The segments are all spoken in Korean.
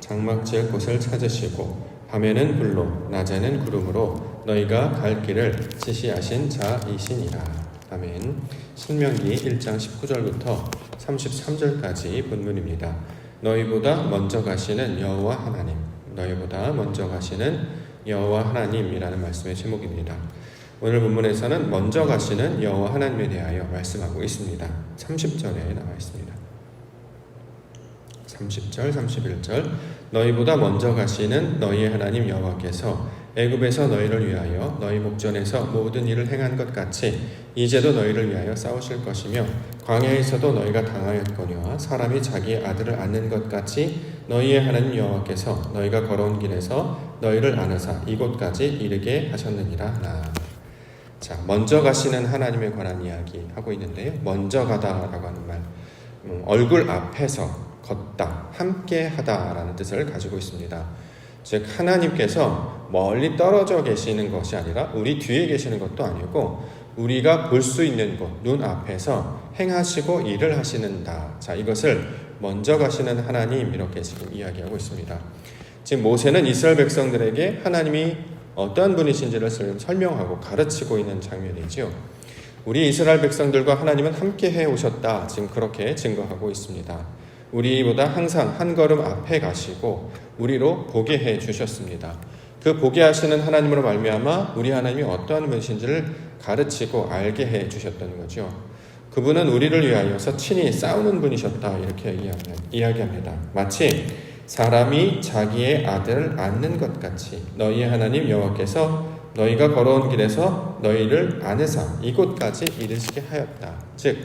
장막지을 곳을 찾으시고 밤에는 불로 낮에는 구름으로 너희가 갈 길을 지시하신 자이시니라. 아멘. 신명기 1장 19절부터 33절까지 본문입니다. 너희보다 먼저 가시는 여호와 하나님, 너희보다 먼저 가시는 여호와 하나님이라는 말씀의 제목입니다. 오늘 본문에서는 먼저 가시는 여호와 하나님에 대하여 말씀하고 있습니다. 30절에 나와 있습니다. 30절, 31절 너희보다 먼저 가시는 너희의 하나님 여호와께서 애굽에서 너희를 위하여 너희 목전에서 모든 일을 행한 것 같이 이제도 너희를 위하여 싸우실 것이며 광야에서도 너희가 당하였거니와 사람이 자기의 아들을 안는 것 같이 너희의 하나님 여호와께서 너희가 걸어온 길에서 너희를 안으사 이곳까지 이르게 하셨느니라 하나. 자, 먼저 가시는 하나님에 관한 이야기 하고 있는데요. 먼저 가다라고 하는 말, 얼굴 앞에서 걷다, 함께 하다라는 뜻을 가지고 있습니다. 즉 하나님께서 멀리 떨어져 계시는 것이 아니라 우리 뒤에 계시는 것도 아니고 우리가 볼 수 있는 곳, 눈앞에서 행하시고 일을 하시는다. 자, 이것을 먼저 가시는 하나님 이렇게 지금 이야기하고 있습니다. 지금 모세는 이스라엘 백성들에게 하나님이 어떠한 분이신지를 설명하고 가르치고 있는 장면이죠. 우리 이스라엘 백성들과 하나님은 함께 해오셨다. 지금 그렇게 증거하고 있습니다. 우리보다 항상 한 걸음 앞에 가시고 우리로 보게 해 주셨습니다. 그 보게 하시는 하나님으로 말미암아 우리 하나님이 어떠한 분이신지를 가르치고 알게 해 주셨던 거죠. 그분은 우리를 위하여서 친히 싸우는 분이셨다 이렇게 이야기합니다. 마치 사람이 자기의 아들을 안는 것 같이 너희의 하나님 여호와께서 너희가 걸어온 길에서 너희를 안으사 이곳까지 이르시게 하였다. 즉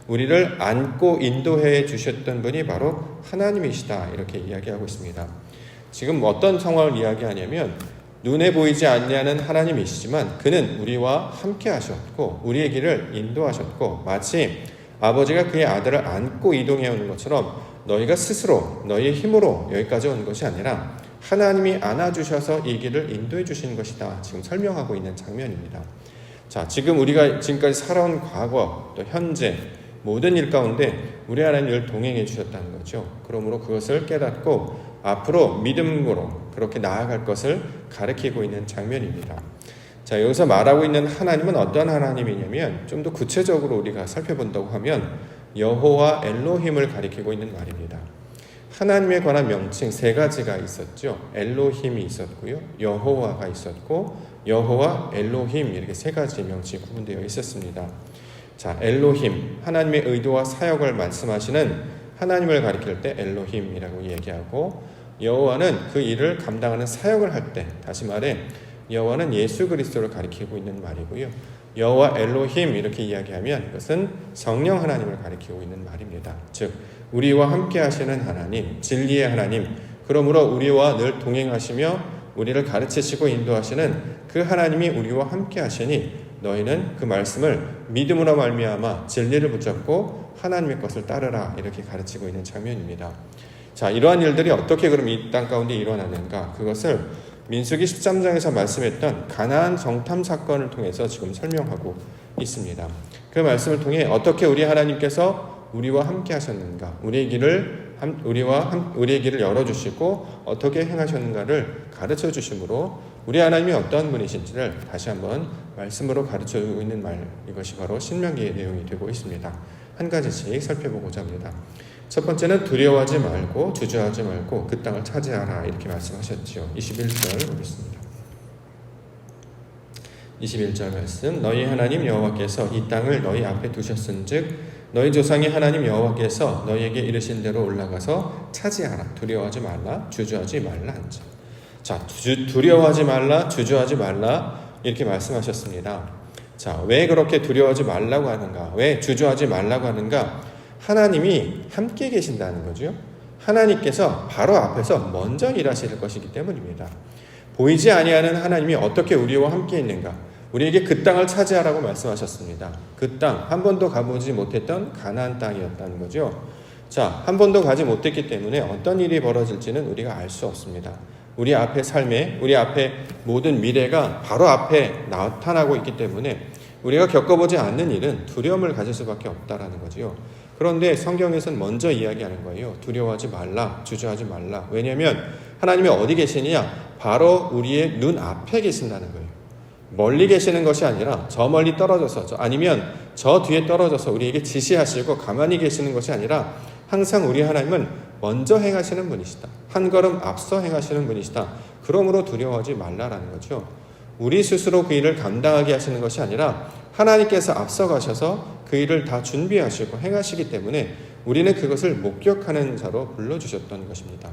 우리를 안고 인도해 주셨던 분이 바로 하나님이시다 이렇게 이야기하고 있습니다. 지금 어떤 상황을 이야기하냐면 눈에 보이지 않냐는 하나님이시지만 그는 우리와 함께 하셨고 우리의 길을 인도하셨고 마치 아버지가 그의 아들을 안고 이동해 오는 것처럼 너희가 스스로 너희의 힘으로 여기까지 온 것이 아니라 하나님이 안아주셔서 이 길을 인도해 주신 것이다. 지금 설명하고 있는 장면입니다. 자, 지금 우리가 지금까지 살아온 과거 또 현재 모든 일 가운데 우리 하나님 늘 동행해 주셨다는 거죠. 그러므로 그것을 깨닫고 앞으로 믿음으로 그렇게 나아갈 것을 가르치고 있는 장면입니다. 자, 여기서 말하고 있는 하나님은 어떤 하나님이냐면 좀 더 구체적으로 우리가 살펴본다고 하면 여호와 엘로힘을 가리키고 있는 말입니다. 하나님에 관한 명칭 세 가지가 있었죠. 엘로힘이 있었고요. 여호와가 있었고 여호와 엘로힘 이렇게 세 가지 명칭이 구분되어 있었습니다. 자, 엘로힘, 하나님의 의도와 사역을 말씀하시는 하나님을 가리킬 때 엘로힘이라고 얘기하고 여호와는 그 일을 감당하는 사역을 할 때, 다시 말해 여호와는 예수 그리스도를 가리키고 있는 말이고요. 여호와 엘로힘 이렇게 이야기하면 이것은 성령 하나님을 가리키고 있는 말입니다. 즉 우리와 함께 하시는 하나님, 진리의 하나님, 그러므로 우리와 늘 동행하시며 우리를 가르치시고 인도하시는 그 하나님이 우리와 함께 하시니 너희는 그 말씀을 믿음으로 말미암아 진리를 붙잡고 하나님의 것을 따르라 이렇게 가르치고 있는 장면입니다. 자, 이러한 일들이 어떻게 그럼 이 땅 가운데 일어나는가? 그것을 민수기 13장에서 말씀했던 가나안 정탐 사건을 통해서 지금 설명하고 있습니다. 그 말씀을 통해 어떻게 우리 하나님께서 우리와 함께 하셨는가? 우리의 길을 열어주시고 어떻게 행하셨는가를 가르쳐 주심으로 우리 하나님이 어떤 분이신지를 다시 한번 말씀으로 가르쳐주고 있는 말, 이것이 바로 신명기의 내용이 되고 있습니다. 한 가지씩 살펴보고자 합니다. 첫 번째는 두려워하지 말고 주저하지 말고 그 땅을 차지하라 이렇게 말씀하셨죠. 21절 보겠습니다. 21절 말씀 너희 하나님 여호와께서 이 땅을 너희 앞에 두셨은즉 너희 조상의 하나님 여호와께서 너희에게 이르신 대로 올라가서 차지하라. 두려워하지 말라 주저하지 말라 한자. 자, 두려워하지 말라 주저하지 말라 이렇게 말씀하셨습니다. 자, 왜 그렇게 두려워하지 말라고 하는가? 왜 주저하지 말라고 하는가? 하나님이 함께 계신다는 거죠. 하나님께서 바로 앞에서 먼저 일하실 것이기 때문입니다. 보이지 아니하는 하나님이 어떻게 우리와 함께 있는가? 우리에게 그 땅을 차지하라고 말씀하셨습니다. 그 땅, 한 번도 가보지 못했던 가나안 땅이었다는 거죠. 자, 한 번도 가지 못했기 때문에 어떤 일이 벌어질지는 우리가 알 수 없습니다. 우리 앞에 삶에, 우리 앞에 모든 미래가 바로 앞에 나타나고 있기 때문에 우리가 겪어보지 않는 일은 두려움을 가질 수밖에 없다라는 거죠. 그런데 성경에서는 먼저 이야기하는 거예요. 두려워하지 말라, 주저하지 말라. 왜냐하면 하나님이 어디 계시느냐? 바로 우리의 눈 앞에 계신다는 거예요. 멀리 계시는 것이 아니라 저 멀리 떨어져서 아니면 저 뒤에 떨어져서 우리에게 지시하시고 가만히 계시는 것이 아니라 항상 우리 하나님은 먼저 행하시는 분이시다. 한 걸음 앞서 행하시는 분이시다. 그러므로 두려워하지 말라라는 거죠. 우리 스스로 그 일을 감당하게 하시는 것이 아니라 하나님께서 앞서 가셔서 그 일을 다 준비하시고 행하시기 때문에 우리는 그것을 목격하는 자로 불러주셨던 것입니다.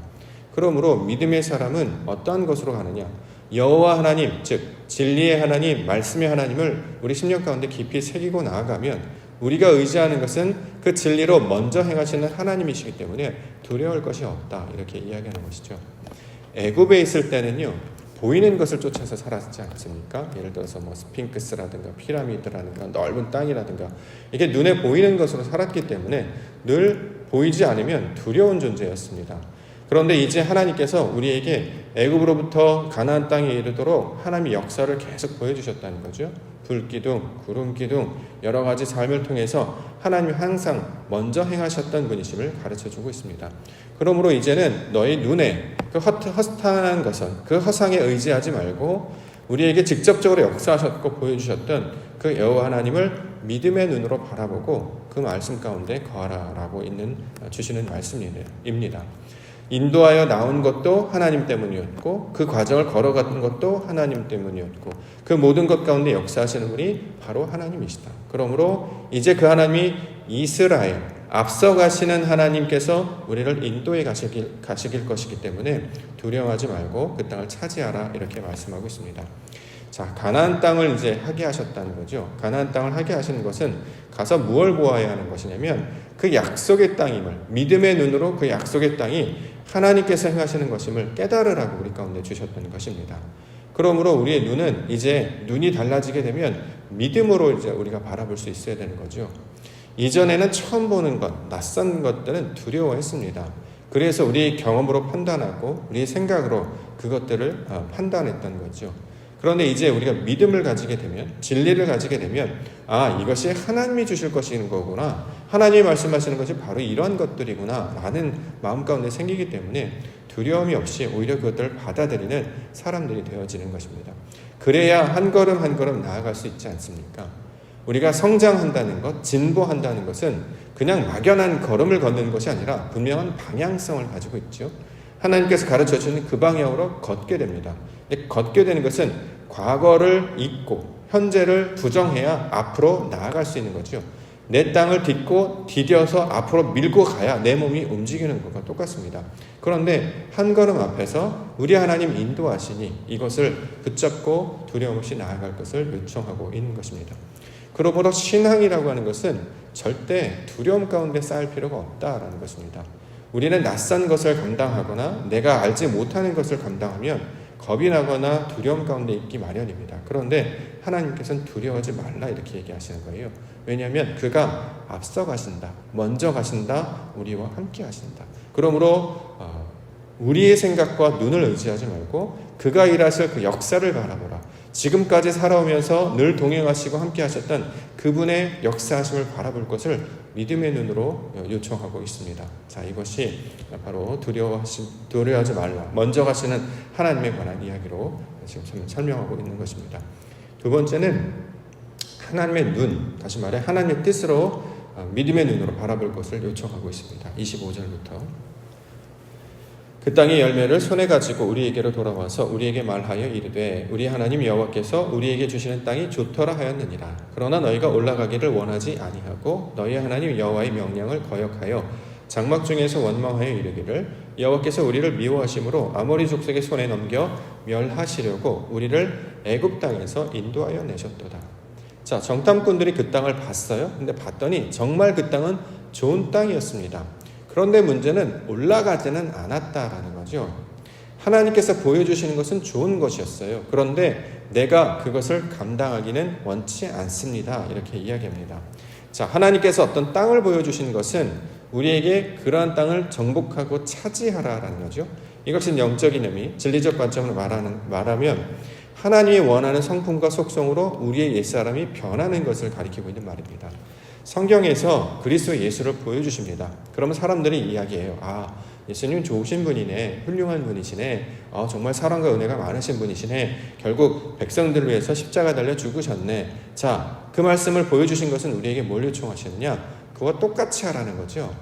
그러므로 믿음의 사람은 어떠한 것으로 가느냐? 여호와 하나님, 즉 진리의 하나님, 말씀의 하나님을 우리 심령 가운데 깊이 새기고 나아가면 우리가 의지하는 것은 그 진리로 먼저 행하시는 하나님이시기 때문에 두려울 것이 없다. 이렇게 이야기하는 것이죠. 애굽에 있을 때는요, 보이는 것을 쫓아서 살았지 않습니까? 예를 들어서 스핑크스라든가 피라미드라든가 넓은 땅이라든가 이게 눈에 보이는 것으로 살았기 때문에 늘 보이지 않으면 두려운 존재였습니다. 그런데 이제 하나님께서 우리에게 애굽으로부터 가나안 땅에 이르도록 하나님의 역사를 계속 보여주셨다는 거죠. 불기둥, 구름기둥 여러 가지 삶을 통해서 하나님이 항상 먼저 행하셨던 분이심을 가르쳐주고 있습니다. 그러므로 이제는 너희 눈에 그 허탄한 것은 그 허상에 의지하지 말고 우리에게 직접적으로 역사하셨고 보여주셨던 그 여호와 하나님을 믿음의 눈으로 바라보고 그 말씀 가운데 거하라라고 주시는 말씀입니다. 인도하여 나온 것도 하나님 때문이었고 그 과정을 걸어갔던 것도 하나님 때문이었고 그 모든 것 가운데 역사하시는 분이 바로 하나님이시다. 그러므로 이제 그 하나님이 이스라엘 앞서가시는 하나님께서 우리를 인도해 가시길 것이기 때문에 두려워하지 말고 그 땅을 차지하라 이렇게 말씀하고 있습니다. 자, 가나안 땅을 이제 하게 하셨다는 거죠. 가나안 땅을 하게 하시는 것은 가서 무엇을 보아야 하는 것이냐면 그 약속의 땅임을 믿음의 눈으로 그 약속의 땅이 하나님께서 행하시는 것임을 깨달으라고 우리 가운데 주셨던 것입니다. 그러므로 우리의 눈은 이제 눈이 달라지게 되면 믿음으로 이제 우리가 바라볼 수 있어야 되는 거죠. 이전에는 처음 보는 것, 낯선 것들은 두려워했습니다. 그래서 우리의 경험으로 판단하고 우리의 생각으로 그것들을 판단했던 거죠. 그런데 이제 우리가 믿음을 가지게 되면 진리를 가지게 되면 이것이 하나님이 주실 것인 거구나. 하나님이 말씀하시는 것이 바로 이런 것들이구나 라는 마음 가운데 생기기 때문에 두려움이 없이 오히려 그것들을 받아들이는 사람들이 되어지는 것입니다. 그래야 한 걸음 한 걸음 나아갈 수 있지 않습니까? 우리가 성장한다는 것, 진보한다는 것은 그냥 막연한 걸음을 걷는 것이 아니라 분명한 방향성을 가지고 있죠. 하나님께서 가르쳐 주는 그 방향으로 걷게 됩니다. 걷게 되는 것은 과거를 잊고 현재를 부정해야 앞으로 나아갈 수 있는 거죠. 내 땅을 디뎌서 앞으로 밀고 가야 내 몸이 움직이는 것과 똑같습니다. 그런데 한 걸음 앞에서 우리 하나님 인도하시니 이것을 붙잡고 두려움 없이 나아갈 것을 요청하고 있는 것입니다. 그러므로 신앙이라고 하는 것은 절대 두려움 가운데 쌓일 필요가 없다라는 것입니다. 우리는 낯선 것을 감당하거나 내가 알지 못하는 것을 감당하면 겁이 나거나 두려움 가운데 있기 마련입니다. 그런데 하나님께서는 두려워하지 말라 이렇게 얘기하시는 거예요. 왜냐하면 그가 앞서 가신다, 먼저 가신다, 우리와 함께 하신다. 그러므로 우리의 생각과 눈을 의지하지 말고 그가 일하실 그 역사를 바라보라. 지금까지 살아오면서 늘 동행하시고 함께 하셨던 그분의 역사하심을 바라볼 것을 믿음의 눈으로 요청하고 있습니다. 자, 이것이 바로 두려워하지 말라. 먼저 가시는 하나님에 관한 이야기로 지금 설명하고 있는 것입니다. 두 번째는 하나님의 눈, 다시 말해 하나님의 뜻으로 믿음의 눈으로 바라볼 것을 요청하고 있습니다. 25절부터 그 땅의 열매를 손에 가지고 우리에게로 돌아와서 우리에게 말하여 이르되 우리 하나님 여호와께서 우리에게 주시는 땅이 좋더라 하였느니라. 그러나 너희가 올라가기를 원하지 아니하고 너희 하나님 여호와의 명령을 거역하여 장막 중에서 원망하여 이르기를 여호와께서 우리를 미워하심으로 아모리 족속의 손에 넘겨 멸하시려고 우리를 애굽 땅에서 인도하여 내셨도다. 자, 정탐꾼들이 그 땅을 봤어요. 근데 봤더니 정말 그 땅은 좋은 땅이었습니다. 그런데 문제는 올라가지는 않았다라는 거죠. 하나님께서 보여주시는 것은 좋은 것이었어요. 그런데 내가 그것을 감당하기는 원치 않습니다. 이렇게 이야기합니다. 자, 하나님께서 어떤 땅을 보여주신 것은 우리에게 그러한 땅을 정복하고 차지하라라는 거죠. 이것은 영적인 의미, 진리적 관점으로 말하면 하나님이 원하는 성품과 속성으로 우리의 옛사람이 변하는 것을 가리키고 있는 말입니다. 성경에서 그리스도 예수를 보여주십니다. 그러면 사람들이 이야기해요. 아, 예수님 좋으신 분이네, 훌륭한 분이시네, 정말 사랑과 은혜가 많으신 분이시네, 결국 백성들을 위해서 십자가 달려 죽으셨네. 자, 그 말씀을 보여주신 것은 우리에게 뭘 요청하시느냐? 그와 똑같이 하라는 거죠.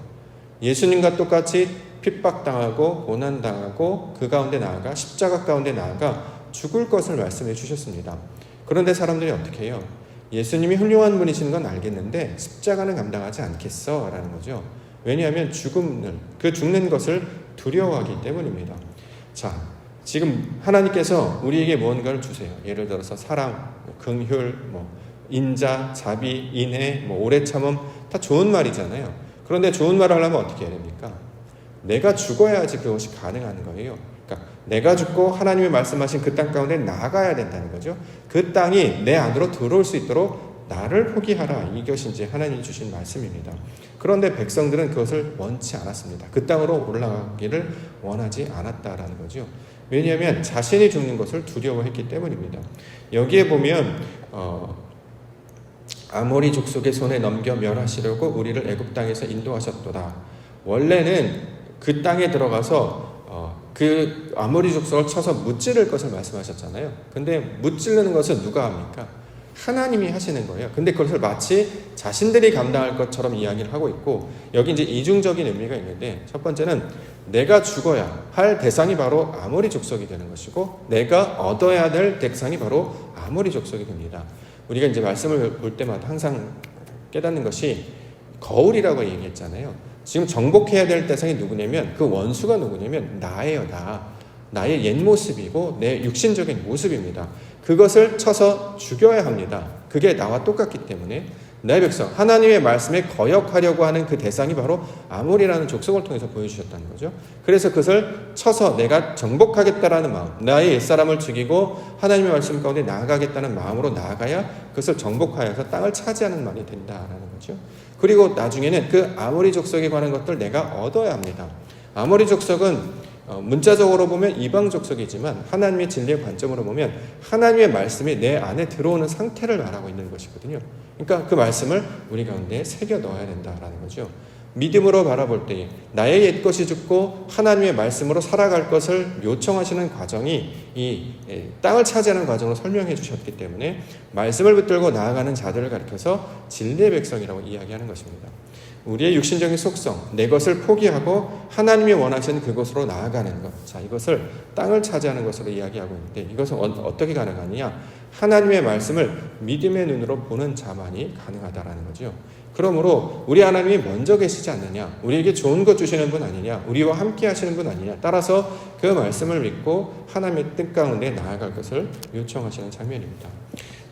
예수님과 똑같이 핍박당하고 고난당하고 그 가운데 나아가 십자가 가운데 나아가 죽을 것을 말씀해 주셨습니다. 그런데 사람들이 어떻게 해요? 예수님이 훌륭한 분이시는 건 알겠는데 십자가는 감당하지 않겠어 라는 거죠. 왜냐하면 그 죽는 것을 두려워하기 때문입니다. 자, 지금 하나님께서 우리에게 무언가를 주세요. 예를 들어서 사랑, 긍휼, 인자, 자비, 인애, 오래 참음, 다 좋은 말이잖아요. 그런데 좋은 말을 하려면 어떻게 해야 됩니까? 내가 죽어야지 그것이 가능한 거예요. 그러니까 내가 죽고 하나님이 말씀하신 그 땅 가운데 나아가야 된다는 거죠. 그 땅이 내 안으로 들어올 수 있도록 나를 포기하라. 이것이 이제 하나님이 주신 말씀입니다. 그런데 백성들은 그것을 원치 않았습니다. 그 땅으로 올라가기를 원하지 않았다라는 거죠. 왜냐하면 자신이 죽는 것을 두려워했기 때문입니다. 여기에 보면 아모리 족속의 손에 넘겨 멸하시려고 우리를 애굽 땅에서 인도하셨도다. 원래는 그 땅에 들어가서 그 아모리 족속을 쳐서 무찌를 것을 말씀하셨잖아요. 근데 무찌르는 것은 누가 합니까? 하나님이 하시는 거예요. 근데 그것을 마치 자신들이 감당할 것처럼 이야기를 하고 있고, 여기 이제 이중적인 의미가 있는데, 첫 번째는 내가 죽어야 할 대상이 바로 아모리 족속이 되는 것이고, 내가 얻어야 될 대상이 바로 아모리 족속이 됩니다. 우리가 이제 말씀을 볼 때마다 항상 깨닫는 것이 거울이라고 얘기했잖아요. 지금 정복해야 될 대상이 누구냐면, 그 원수가 누구냐면 나예요. 나의 옛 모습이고 내 육신적인 모습입니다. 그것을 쳐서 죽여야 합니다. 그게 나와 똑같기 때문에 내 백성, 하나님의 말씀에 거역하려고 하는 그 대상이 바로 아모리라는 족속을 통해서 보여주셨다는 거죠. 그래서 그것을 쳐서 내가 정복하겠다라는 마음, 나의 옛사람을 죽이고 하나님의 말씀 가운데 나아가겠다는 마음으로 나아가야 그것을 정복하여서 땅을 차지하는 말이 된다라는 거죠. 그리고 나중에는 그 아모리 족속에 관한 것들 내가 얻어야 합니다. 아모리 족속은 문자적으로 보면 이방 족속이지만 하나님의 진리의 관점으로 보면 하나님의 말씀이 내 안에 들어오는 상태를 말하고 있는 것이거든요. 그러니까 그 말씀을 우리 가운데 새겨 넣어야 된다라는 거죠. 믿음으로 바라볼 때에 나의 옛것이 죽고 하나님의 말씀으로 살아갈 것을 요청하시는 과정이 이 땅을 차지하는 과정으로 설명해 주셨기 때문에 말씀을 붙들고 나아가는 자들을 가리켜서 진리의 백성이라고 이야기하는 것입니다. 우리의 육신적인 속성, 내 것을 포기하고 하나님이 원하시는 그곳으로 나아가는 것. 자, 이것을 땅을 차지하는 것으로 이야기하고 있는데, 이것은 어떻게 가능하느냐? 하나님의 말씀을 믿음의 눈으로 보는 자만이 가능하다라는 거죠. 그러므로 우리 하나님이 먼저 계시지 않느냐? 우리에게 좋은 것 주시는 분 아니냐? 우리와 함께 하시는 분 아니냐? 따라서 그 말씀을 믿고 하나님의 뜻 가운데 나아갈 것을 요청하시는 장면입니다.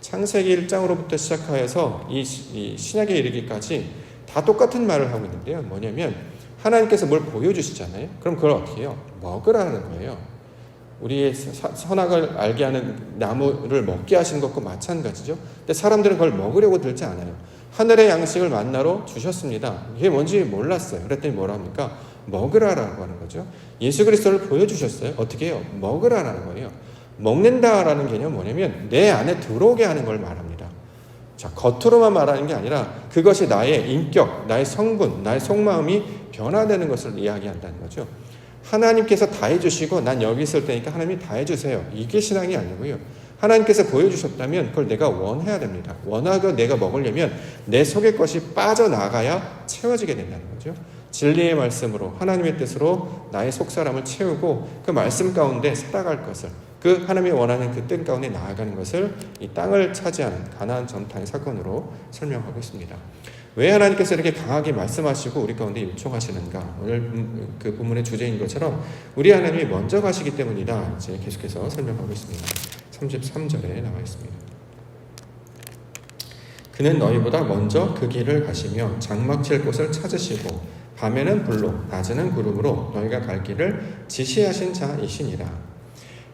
창세기 1장으로부터 시작하여서 이 신약에 이르기까지 다 똑같은 말을 하고 있는데요. 뭐냐면 하나님께서 뭘 보여주시잖아요. 그럼 그걸 어떻게 해요? 먹으라는 거예요. 우리의 선악을 알게 하는 나무를 먹게 하시는 것과 마찬가지죠. 근데 사람들은 그걸 먹으려고 들지 않아요. 하늘의 양식을 만나러 주셨습니다. 이게 뭔지 몰랐어요. 그랬더니 뭐라 합니까? 먹으라라고 하는 거죠. 예수 그리스도를 보여주셨어요. 어떻게 해요? 먹으라라는 거예요. 먹는다라는 개념은 뭐냐면 내 안에 들어오게 하는 걸 말합니다. 자, 겉으로만 말하는 게 아니라 그것이 나의 인격, 나의 성분, 나의 속마음이 변화되는 것을 이야기한다는 거죠. 하나님께서 다 해주시고 난 여기 있을 테니까 하나님이 다 해주세요. 이게 신앙이 아니고요. 하나님께서 보여주셨다면 그걸 내가 원해야 됩니다. 원하고 내가 먹으려면 내 속의 것이 빠져나가야 채워지게 된다는 거죠. 진리의 말씀으로 하나님의 뜻으로 나의 속사람을 채우고 그 말씀 가운데 살아갈 것을, 그 하나님이 원하는 그 뜻 가운데 나아가는 것을 이 땅을 차지하는 가나안 전탕의 사건으로 설명하고 있습니다. 왜 하나님께서 이렇게 강하게 말씀하시고 우리 가운데 요청하시는가? 오늘 그 본문의 주제인 것처럼 우리 하나님이 먼저 가시기 때문이다. 이제 계속해서 설명하고 있습니다. 33절에 나와 있습니다. 그는 너희보다 먼저 그 길을 가시며 장막 칠 곳을 찾으시고 밤에는 불로 낮에는 구름으로 너희가 갈 길을 지시하신 자이시니라.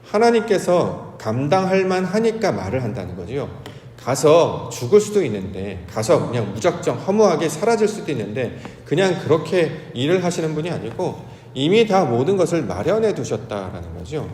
하나님께서 감당할 만하니까 말을 한다는 거죠. 가서 죽을 수도 있는데, 가서 그냥 무작정 허무하게 사라질 수도 있는데 그냥 그렇게 일을 하시는 분이 아니고 이미 다 모든 것을 마련해 두셨다라는 거죠.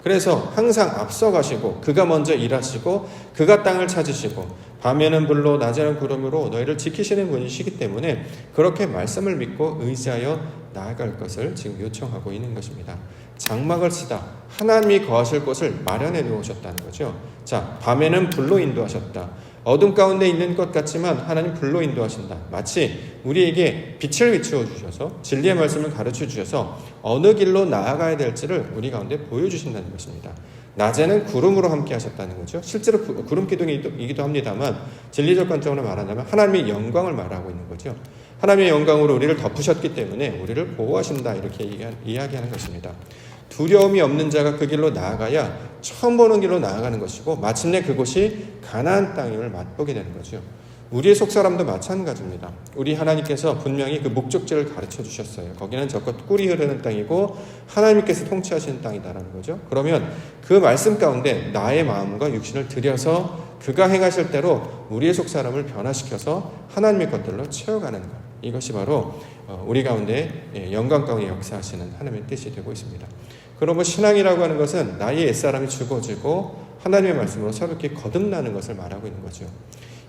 그래서 항상 앞서가시고 그가 먼저 일하시고 그가 땅을 찾으시고 밤에는 불로 낮에는 구름으로 너희를 지키시는 분이시기 때문에 그렇게 말씀을 믿고 의지하여 나아갈 것을 지금 요청하고 있는 것입니다. 장막을 치다 하나님이 거하실 곳을 마련해 놓으셨다는 거죠. 자, 밤에는 불로 인도하셨다. 어둠 가운데 있는 것 같지만 하나님 불로 인도하신다. 마치 우리에게 빛을 비추어 주셔서 진리의 말씀을 가르쳐 주셔서 어느 길로 나아가야 될지를 우리 가운데 보여주신다는 것입니다. 낮에는 구름으로 함께 하셨다는 거죠. 실제로 구름 기둥이기도 합니다만 진리적 관점으로 말한다면 하나님의 영광을 말하고 있는 거죠. 하나님의 영광으로 우리를 덮으셨기 때문에 우리를 보호하신다 이렇게 이야기하는 것입니다. 두려움이 없는 자가 그 길로 나아가야 처음 보는 길로 나아가는 것이고 마침내 그곳이 가나안 땅임을 맛보게 되는 거죠. 우리의 속사람도 마찬가지입니다. 우리 하나님께서 분명히 그 목적지를 가르쳐 주셨어요. 거기는 저것 꿀이 흐르는 땅이고 하나님께서 통치하시는 땅이다라는 거죠. 그러면 그 말씀 가운데 나의 마음과 육신을 들여서 그가 행하실 대로 우리의 속사람을 변화시켜서 하나님의 것들로 채워가는 것. 이것이 바로 우리 가운데 영광 가운데 역사하시는 하나님의 뜻이 되고 있습니다. 그러면 신앙이라고 하는 것은 나의 옛사람이 죽어지고 하나님의 말씀으로 새롭게 거듭나는 것을 말하고 있는 거죠.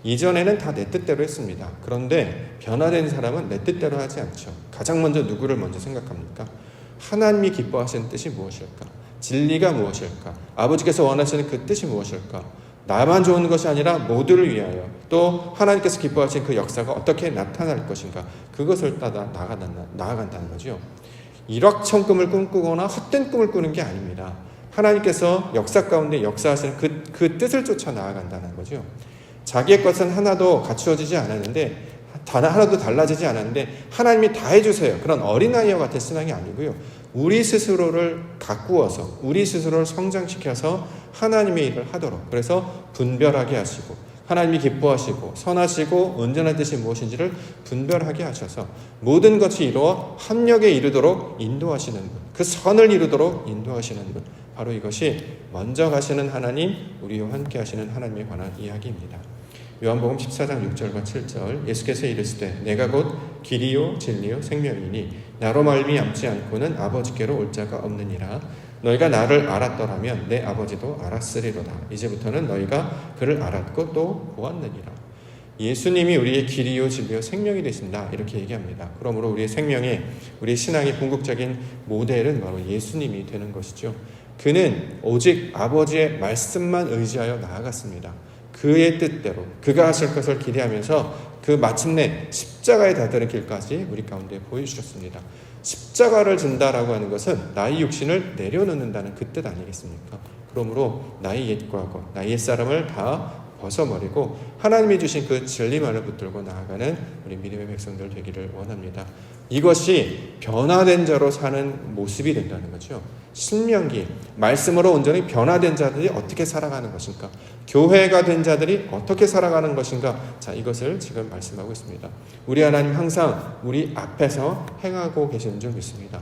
이전에는 다 내 뜻대로 했습니다. 그런데 변화된 사람은 내 뜻대로 하지 않죠. 가장 먼저 누구를 먼저 생각합니까? 하나님이 기뻐하시는 뜻이 무엇일까? 진리가 무엇일까? 아버지께서 원하시는 그 뜻이 무엇일까? 나만 좋은 것이 아니라 모두를 위하여 또 하나님께서 기뻐하시는 그 역사가 어떻게 나타날 것인가? 그것을 따라 나아간다는 거죠. 일확천금을 꿈꾸거나 헛된 꿈을 꾸는 게 아닙니다. 하나님께서 역사 가운데 역사하시는 그 뜻을 쫓아 나아간다는 거죠. 자기의 것은 하나도 갖추어지지 않았는데 하나도 달라지지 않았는데 하나님이 다 해주세요. 그런 어린아이와 같은 신앙이 아니고요. 우리 스스로를 가꾸어서 우리 스스로를 성장시켜서 하나님의 일을 하도록 그래서 분별하게 하시고 하나님이 기뻐하시고 선하시고 온전한 뜻이 무엇인지를 분별하게 하셔서 모든 것이 이루어 합력에 이르도록 인도하시는 분, 그 선을 이루도록 인도하시는 분, 바로 이것이 먼저 가시는 하나님, 우리와 함께 하시는 하나님에 관한 이야기입니다. 요한복음 14장 6절과 7절 예수께서 이르시되 내가 곧 길이요 진리요 생명이니 나로 말미암지 않고는 아버지께로 올 자가 없느니라. 너희가 나를 알았더라면 내 아버지도 알았으리로다. 이제부터는 너희가 그를 알았고 또 보았느니라. 예수님이 우리의 길이요 진리요 생명이 되신다 이렇게 얘기합니다. 그러므로 우리의 생명의 우리의 신앙의 궁극적인 모델은 바로 예수님이 되는 것이죠. 그는 오직 아버지의 말씀만 의지하여 나아갔습니다. 그의 뜻대로 그가 하실 것을 기대하면서 그 마침내 십자가에 다다른 길까지 우리 가운데 보여주셨습니다. 십자가를 진다라고 하는 것은 나의 육신을 내려놓는다는 그 뜻 아니겠습니까? 그러므로 나의 옛 과거, 나의 옛사람을 다 벗어버리고 하나님이 주신 그 진리만을 붙들고 나아가는 우리 믿음의 백성들 되기를 원합니다. 이것이 변화된 자로 사는 모습이 된다는 거죠. 신명기 말씀으로 온전히 변화된 자들이 어떻게 살아가는 것인가? 교회가 된 자들이 어떻게 살아가는 것인가? 자, 이것을 지금 말씀하고 있습니다. 우리 하나님 항상 우리 앞에서 행하고 계시는 줄 믿습니다.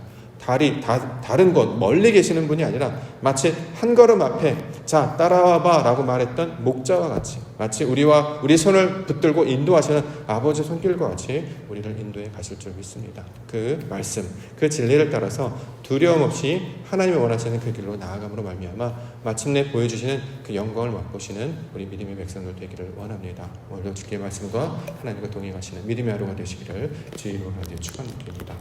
다른 곳 멀리 계시는 분이 아니라 마치 한 걸음 앞에 자 따라와봐 라고 말했던 목자와 같이 마치 우리 손을 붙들고 인도하시는 아버지 손길과 같이 우리를 인도해 가실 줄 믿습니다. 그 말씀 그 진리를 따라서 두려움 없이 하나님이 원하시는 그 길로 나아감으로 말미암아 마침내 보여주시는 그 영광을 맛보시는 우리 믿음의 백성들 되기를 원합니다. 오늘도 주님의 말씀과 하나님과 동행하시는 믿음의 하루가 되시기를 주의 이름으로 축원드립니다.